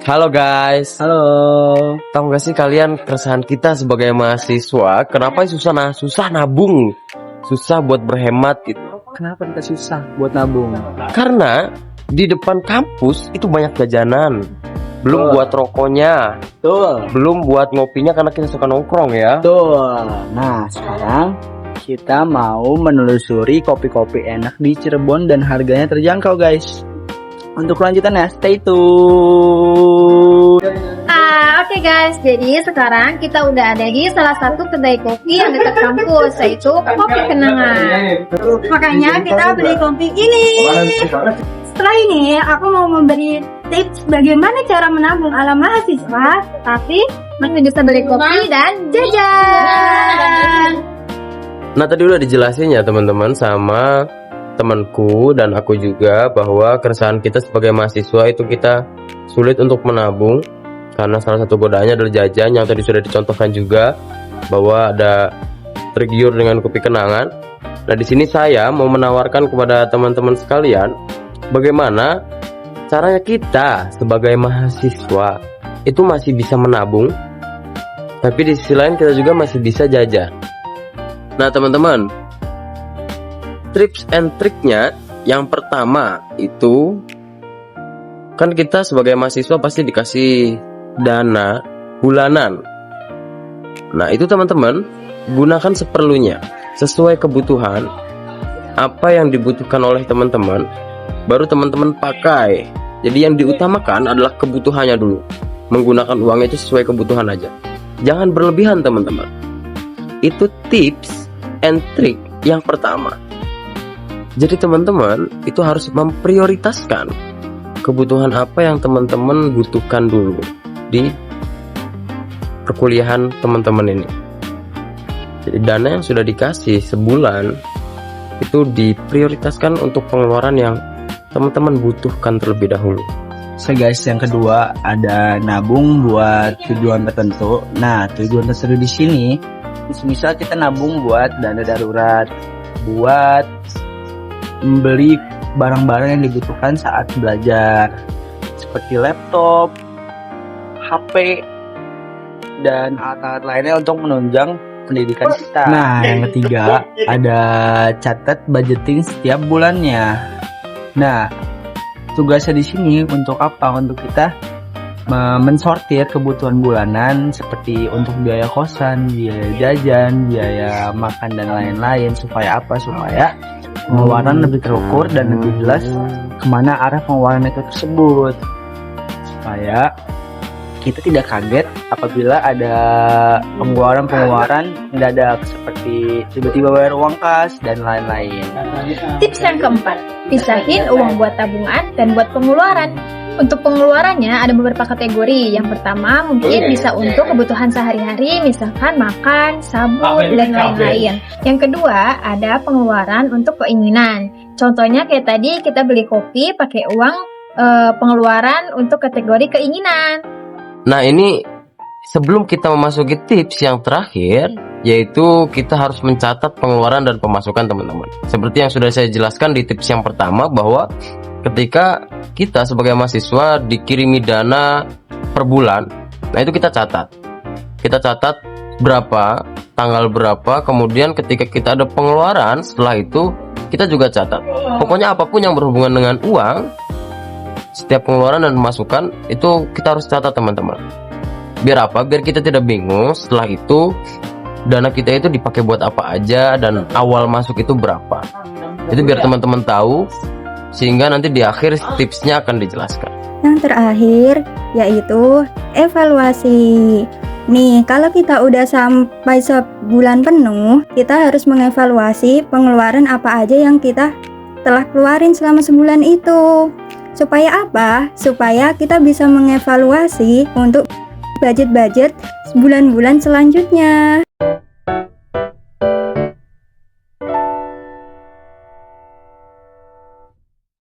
Halo guys, Halo. tahu gak sih kalian keresahan kita sebagai mahasiswa? Kenapa susah nabung, susah buat berhemat gitu? Kenapa kita susah buat nabung? Karena di depan kampus itu banyak jajanan, belum Betul. buat rokoknya, Betul. belum buat ngopinya karena kita suka nongkrong ya. Betul. Nah, sekarang kita mau menelusuri kopi-kopi enak di Cirebon dan harganya terjangkau, guys. Untuk kelanjutannya, stay tune. Oke guys, jadi sekarang kita udah ada di salah satu kedai kopi yang dekat kampus, yaitu Kopi Kenangan. Makanya kita beli kopi ini. Setelah ini, aku mau memberi tips bagaimana cara menabung ala mahasiswa, tapi masih bisa beli kopi dan jajan. Nah tadi udah dijelasin ya teman-teman sama temanku dan aku juga bahwa keresahan kita sebagai mahasiswa itu kita sulit untuk menabung karena salah satu godaannya adalah jajan yang tadi sudah dicontohkan juga bahwa ada tergiur dengan kopi kenangan. Nah di sini saya mau menawarkan kepada teman-teman sekalian bagaimana caranya kita sebagai mahasiswa itu masih bisa menabung, tapi di sisi lain kita juga masih bisa jajan. Nah teman-teman, tips and triknya yang pertama itu kan kita sebagai mahasiswa pasti dikasih dana bulanan. Nah itu teman-teman gunakan seperlunya sesuai kebutuhan. Apa yang dibutuhkan oleh teman-teman baru teman-teman pakai. Jadi yang diutamakan adalah kebutuhannya dulu. Menggunakan uangnya itu sesuai kebutuhan aja, jangan berlebihan teman-teman. Itu tips and trick yang pertama. Jadi teman-teman itu harus memprioritaskan kebutuhan apa yang teman-teman butuhkan dulu di perkuliahan teman-teman ini. Jadi dana yang sudah dikasih sebulan itu diprioritaskan untuk pengeluaran yang teman-teman butuhkan terlebih dahulu. So guys, yang kedua ada nabung buat tujuan tertentu. Nah, tujuan tertentu di sini, misal kita nabung buat dana darurat, buat membeli barang-barang yang dibutuhkan saat belajar seperti laptop, HP, dan alat-alat lainnya untuk menunjang pendidikan kita. Nah, yang ketiga ada catat budgeting setiap bulannya. Nah, tugasnya di sini untuk apa? Untuk kita mensortir kebutuhan bulanan seperti untuk biaya kosan, biaya jajan, biaya makan dan lain-lain. Supaya apa? Supaya pengeluaran lebih terukur dan lebih jelas kemana arah pengeluaran itu tersebut, supaya kita tidak kaget apabila ada pengeluaran mendadak seperti tiba-tiba bayar uang kas dan lain-lain. Tips yang keempat, pisahin uang buat tabungan dan buat pengeluaran. Untuk pengeluarannya ada beberapa kategori. Yang pertama mungkin bisa untuk kebutuhan sehari-hari, misalkan makan, sabun, dan lain-lain. Yang kedua ada pengeluaran untuk keinginan. Contohnya kayak tadi kita beli kopi pakai uang pengeluaran untuk kategori keinginan. Nah ini sebelum kita memasuki tips yang terakhir, yaitu kita harus mencatat pengeluaran dan pemasukan teman-teman. Seperti yang sudah saya jelaskan di tips yang pertama bahwa ketika kita sebagai mahasiswa dikirimi dana per bulan, nah itu kita catat. Kita catat berapa, tanggal berapa, kemudian ketika kita ada pengeluaran, setelah itu kita juga catat. Pokoknya apapun yang berhubungan dengan uang, setiap pengeluaran dan pemasukan itu kita harus catat teman-teman. Biar apa? Biar kita tidak bingung setelah itu dana kita itu dipakai buat apa aja dan awal masuk itu berapa. Itu biar teman-teman tahu, sehingga nanti di akhir tipsnya akan dijelaskan. Yang terakhir yaitu evaluasi. Nih, kalau kita udah sampai sebulan penuh, kita harus mengevaluasi pengeluaran apa aja yang kita telah keluarin selama sebulan itu. Supaya apa? Supaya kita bisa mengevaluasi untuk budget-budget bulan-bulan selanjutnya.